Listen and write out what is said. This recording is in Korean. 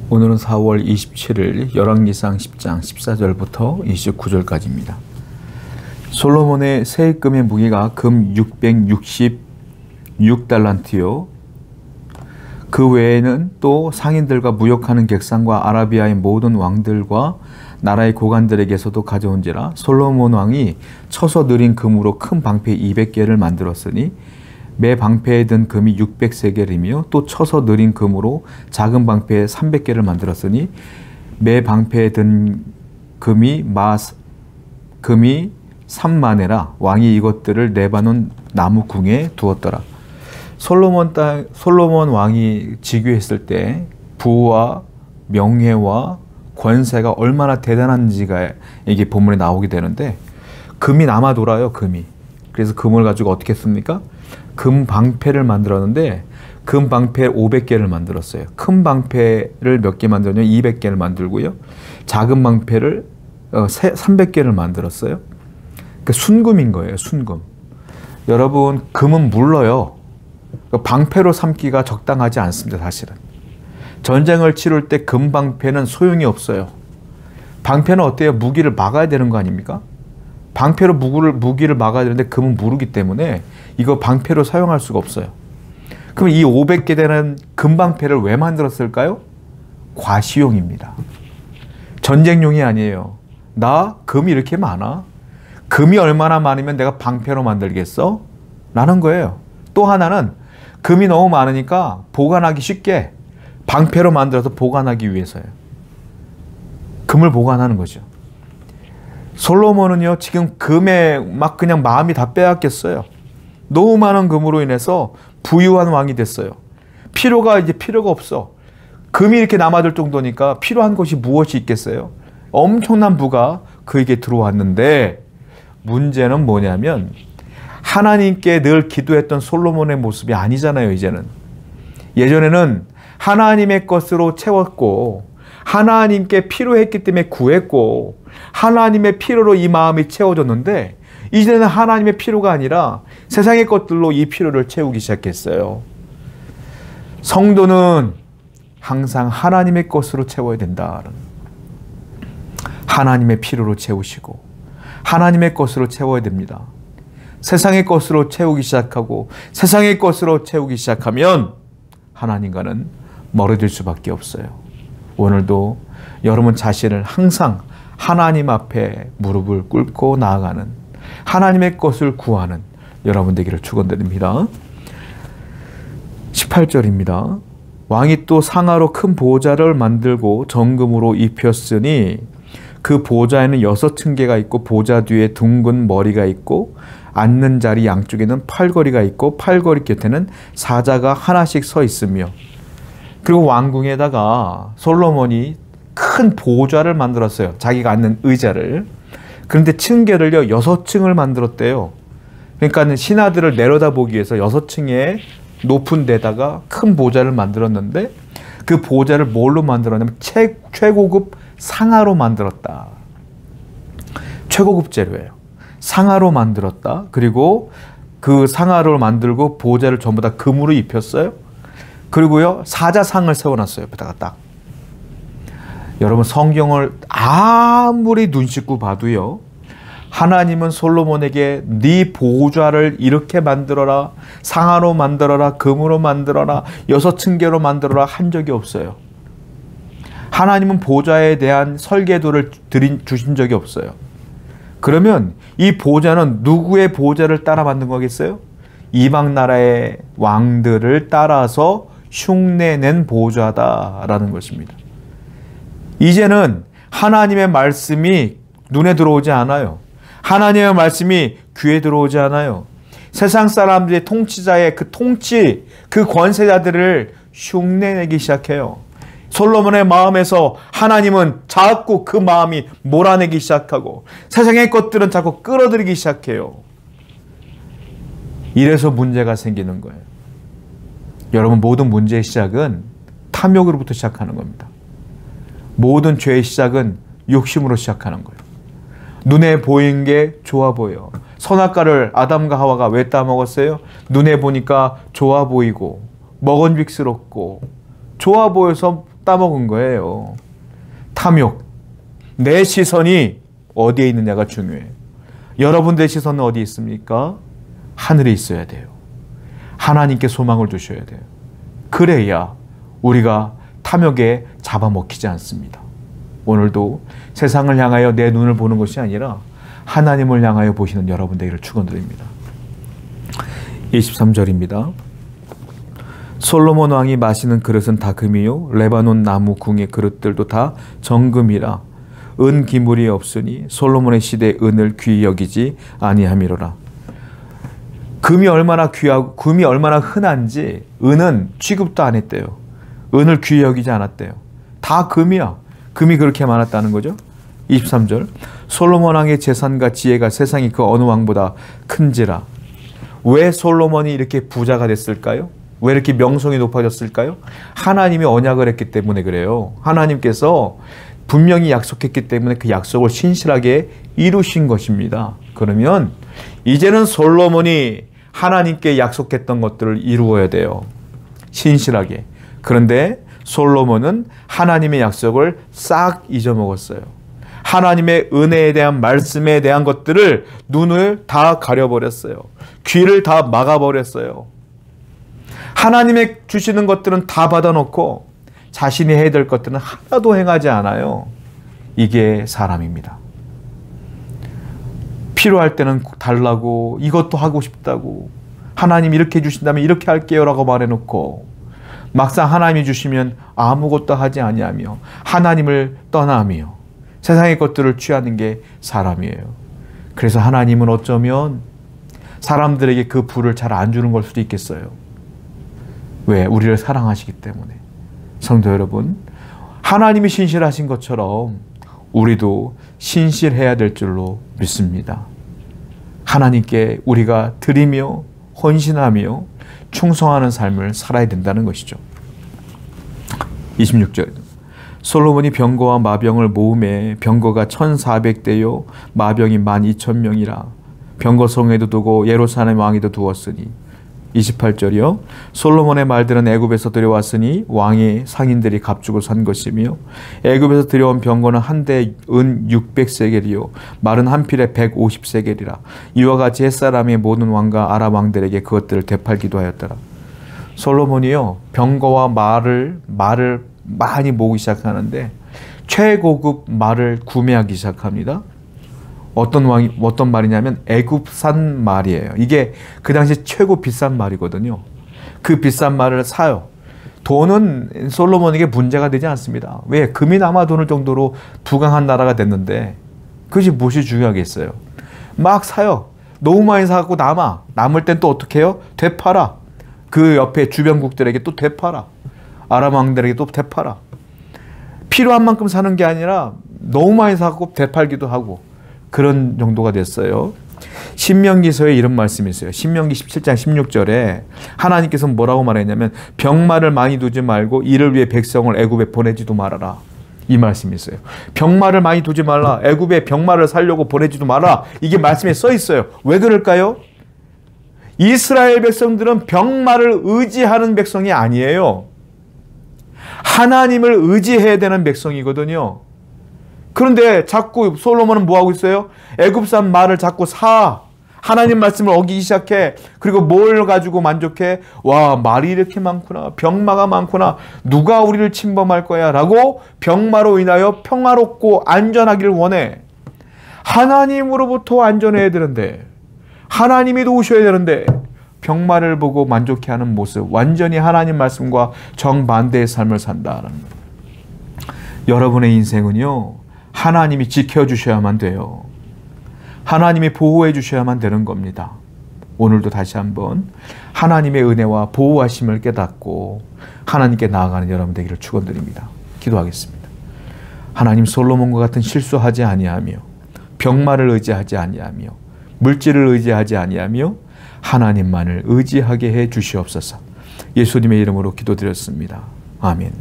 오늘은 4월 27일 열왕기상 10장 14절부터 29절까지입니다. 솔로몬의 세금의 무게가 금 666달란트요. 그 외에는 또 상인들과 무역하는 객상과 아라비아의 모든 왕들과 나라의 고관들에게서도 가져온지라. 솔로몬 왕이 쳐서 느린 금으로 큰 방패 200개를 만들었으니 매 방패에 든 금이 600세겔이며 또 쳐서 느린 금으로 작은 방패 300개를 만들었으니 매 방패에 든 금이 3만에라. 왕이 이것들을 레바논 나무 궁에 두었더라. 솔로몬 왕이 즉위했을 때 부와 명예와 권세가 얼마나 대단한지가 이게 본문에 나오게 되는데, 금이 남아 돌아요. 금이. 그래서 금을 가지고 어떻게 했습니까? 금 방패를 만들었는데 금 방패 500개를 만들었어요. 큰 방패를 몇 개 만들었냐? 200개를 만들고요. 작은 방패를 300개를 만들었어요. 그러니까 순금인 거예요. 순금. 여러분, 금은 물러요. 방패로 삼기가 적당하지 않습니다. 사실은. 전쟁을 치룰 때 금 방패는 소용이 없어요. 방패는 어때요? 무기를 막아야 되는 거 아닙니까? 방패로 무기를 막아야 되는데 금은 무르기 때문에 이거 방패로 사용할 수가 없어요. 그럼 이 500개 되는 금방패를 왜 만들었을까요? 과시용입니다. 전쟁용이 아니에요. 나 금이 이렇게 많아? 금이 얼마나 많으면 내가 방패로 만들겠어? 라는 거예요. 또 하나는 금이 너무 많으니까 보관하기 쉽게 방패로 만들어서 보관하기 위해서예요. 금을 보관하는 거죠. 솔로몬은요, 지금 금에 막 그냥 마음이 다 빼앗겼어요. 너무 많은 금으로 인해서 부유한 왕이 됐어요. 필요가 없어. 금이 이렇게 남아들 정도니까 필요한 것이 무엇이 있겠어요? 엄청난 부가 그에게 들어왔는데, 문제는 뭐냐면 하나님께 늘 기도했던 솔로몬의 모습이 아니잖아요. 이제는. 예전에는 하나님의 것으로 채웠고 하나님께 필요했기 때문에 구했고 하나님의 필요로 이 마음이 채워졌는데, 이제는 하나님의 필요가 아니라 세상의 것들로 이 필요를 채우기 시작했어요. 성도는 항상 하나님의 것으로 채워야 된다. 하나님의 필요로 채우시고 하나님의 것으로 채워야 됩니다. 세상의 것으로 채우기 시작하고 세상의 것으로 채우기 시작하면 하나님과는 멀어질 수밖에 없어요. 오늘도 여러분 자신을 항상 하나님 앞에 무릎을 꿇고 나아가는, 하나님의 것을 구하는 여러분 되기를 축원드립니다. 18절입니다. 왕이 또 상아로 큰 보좌를 만들고 정금으로 입혔으니 그 보좌에는 6층계가 있고 보좌 뒤에 둥근 머리가 있고 앉는 자리 양쪽에는 팔걸이가 있고 팔걸이 곁에는 사자가 하나씩 서 있으며, 그리고 왕궁에다가 솔로몬이 큰 보좌를 만들었어요. 자기가 앉는 의자를. 그런데 층계를요 6층을 만들었대요. 그러니까 신하들을 내려다보기 위해서 6층의 높은 데다가 큰 보좌를 만들었는데, 그 보좌를 뭘로 만들었냐면 최고급 상아로 만들었다. 최고급 재료예요. 상아로 만들었다. 그리고 그 상아를 만들고 보좌를 전부 다 금으로 입혔어요. 그리고요 사자상을 세워놨어요. 옆에다가 딱. 여러분, 성경을 아무리 눈 씻고 봐도요, 하나님은 솔로몬에게 네 보좌를 이렇게 만들어라, 상아로 만들어라, 금으로 만들어라, 6층계로 만들어라 한 적이 없어요. 하나님은 보좌에 대한 설계도를 주신 적이 없어요. 그러면 이 보좌는 누구의 보좌를 따라 만든 거겠어요? 이방 나라의 왕들을 따라서 흉내낸 보좌다라는 것입니다. 이제는 하나님의 말씀이 눈에 들어오지 않아요. 하나님의 말씀이 귀에 들어오지 않아요. 세상 사람들의 통치자의 그 통치, 그 권세자들을 흉내내기 시작해요. 솔로몬의 마음에서 하나님은 자꾸 그 마음이 몰아내기 시작하고 세상의 것들은 자꾸 끌어들이기 시작해요. 이래서 문제가 생기는 거예요. 여러분, 모든 문제의 시작은 탐욕으로부터 시작하는 겁니다. 모든 죄의 시작은 욕심으로 시작하는 거예요. 눈에 보이는 게 좋아 보여. 선악과를 아담과 하와가 왜 따먹었어요? 눈에 보니까 좋아 보이고 먹은직스럽고 좋아 보여서 따먹은 거예요. 탐욕. 내 시선이 어디에 있느냐가 중요해요. 여러분들의 시선은 어디 있습니까? 하늘에 있어야 돼요. 하나님께 소망을 두셔야 돼요. 그래야 우리가 탐욕에 잡아먹히지 않습니다. 오늘도 세상을 향하여 내 눈을 보는 것이 아니라 하나님을 향하여 보시는 여러분 되기를 축원드립니다. 23절입니다. 솔로몬 왕이 마시는 그릇은 다 금이요 레바논 나무 궁의 그릇들도 다 정금이라. 은 기물이 없으니 솔로몬의 시대에 은을 귀히 여기지 아니함이로라. 금이 얼마나 귀하고 금이 얼마나 흔한지 은은 취급도 안 했대요. 은을 귀히 여기지 않았대요. 다 금이야. 금이 그렇게 많았다는 거죠. 23절. 솔로몬 왕의 재산과 지혜가 세상이 그 어느 왕보다 큰지라. 왜 솔로몬이 이렇게 부자가 됐을까요? 왜 이렇게 명성이 높아졌을까요? 하나님이 언약을 했기 때문에 그래요. 하나님께서 분명히 약속했기 때문에 그 약속을 신실하게 이루신 것입니다. 그러면 이제는 솔로몬이 하나님께 약속했던 것들을 이루어야 돼요. 신실하게. 그런데 솔로몬은 하나님의 약속을 싹 잊어먹었어요. 하나님의 은혜에 대한 말씀에 대한 것들을 눈을 다 가려버렸어요. 귀를 다 막아버렸어요. 하나님의 주시는 것들은 다 받아놓고 자신이 해야 될 것들은 하나도 행하지 않아요. 이게 사람입니다. 필요할 때는 달라고 이것도 하고 싶다고 하나님 이렇게 주신다면 이렇게 할게요 라고 말해놓고 막상 하나님이 주시면 아무것도 하지 아니하며 하나님을 떠나며 세상의 것들을 취하는 게 사람이에요. 그래서 하나님은 어쩌면 사람들에게 그 부를 잘 안 주는 걸 수도 있겠어요. 왜? 우리를 사랑하시기 때문에. 성도 여러분, 하나님이 신실하신 것처럼 우리도 신실해야 될 줄로 믿습니다. 하나님께 우리가 드리며 헌신하며 충성하는 삶을 살아야 된다는 것이죠. 26절. 솔로몬이 병거와 마병을 모음에 병거가 1400대요 마병이 12,000명이라. 병거성에도 두고 예루살렘 왕에도 두었으니. 28절이요. 솔로몬의 말들은 애굽에서 들여왔으니 왕의 상인들이 값주고 산 것이며 애굽에서 들여온 병거는 한 대에 은 600세겔이요 말은 한 필에 150세겔이라. 이와 같이 햇사람의 모든 왕과 아람 왕들에게 그것들을 되팔기도 하였더라. 솔로몬이요 병거와 말을 많이 모으기 시작하는데 최고급 말을 구매하기 시작합니다. 어떤 말이냐면 애굽산 말이에요. 이게 그 당시 최고 비싼 말이거든요. 그 비싼 말을 사요. 돈은 솔로몬에게 문제가 되지 않습니다. 왜? 금이 남아 도는 정도로 부강한 나라가 됐는데 그것이 무엇이 중요하겠어요. 막 사요. 너무 많이 사갖고 남을 땐 또 어떻게 해요? 되팔아. 그 옆에 주변국들에게 또 되팔아. 아람 왕들에게 또 되팔아. 필요한 만큼 사는 게 아니라 너무 많이 사갖고 되팔기도 하고 그런 정도가 됐어요. 신명기서에 이런 말씀이 있어요. 신명기 17장 16절에 하나님께서 뭐라고 말했냐면 병마를 많이 두지 말고 이를 위해 백성을 애굽에 보내지도 말아라. 이 말씀이 있어요. 병마를 많이 두지 말라. 애굽에 병마를 살려고 보내지도 마라. 이게 말씀에 써 있어요. 왜 그럴까요? 이스라엘 백성들은 병마를 의지하는 백성이 아니에요. 하나님을 의지해야 되는 백성이거든요. 그런데 자꾸 솔로몬은 뭐하고 있어요? 애굽산 말을 자꾸 사. 하나님 말씀을 어기기 시작해. 그리고 뭘 가지고 만족해? 와, 말이 이렇게 많구나. 병마가 많구나. 누가 우리를 침범할 거야? 라고 병마로 인하여 평화롭고 안전하기를 원해. 하나님으로부터 안전해야 되는데 하나님이 도우셔야 되는데 병마를 보고 만족해하는 모습, 완전히 하나님 말씀과 정반대의 삶을 산다라는 거예요. 여러분의 인생은요, 하나님이 지켜주셔야만 돼요. 하나님이 보호해 주셔야만 되는 겁니다. 오늘도 다시 한번 하나님의 은혜와 보호하심을 깨닫고 하나님께 나아가는 여러분 되기를 축원드립니다. 기도하겠습니다. 하나님, 솔로몬과 같은 실수하지 아니하며 병마를 의지하지 아니하며 물질을 의지하지 아니하며 하나님만을 의지하게 해 주시옵소서. 예수님의 이름으로 기도드렸습니다. 아멘.